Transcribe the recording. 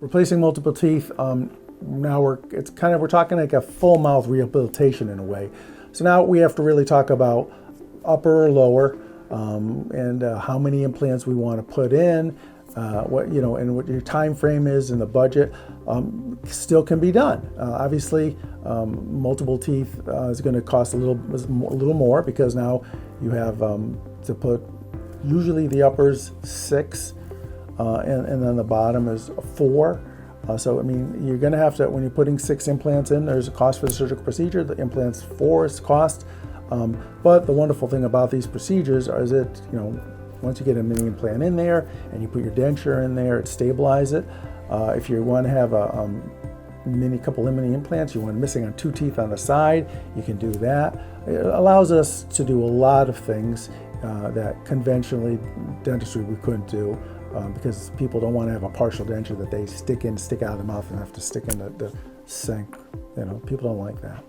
Replacing multiple teeth, now we're talking like a full mouth rehabilitation in a way. So now we have to really talk about upper or lower, and how many implants we want to put in, and what your time frame is and the budget. Still can be done. Obviously, multiple teeth is going to cost a little more, because now you have to put, usually the upper's 6, and then the bottom is 4. So I mean, you're going to have to, when you're putting 6 implants in, there's a cost for the surgical procedure. The implants 4 is cost. But the wonderful thing about these procedures is that, once you get a mini implant in there and you put your denture in there, it stabilizes it. If you want to have a couple of mini implants, you want missing on 2 teeth on the side, you can do that. It allows us to do a lot of things that conventionally dentistry we couldn't do, because people don't want to have a partial denture that they stick out of the mouth and have to stick in the sink. People don't like that.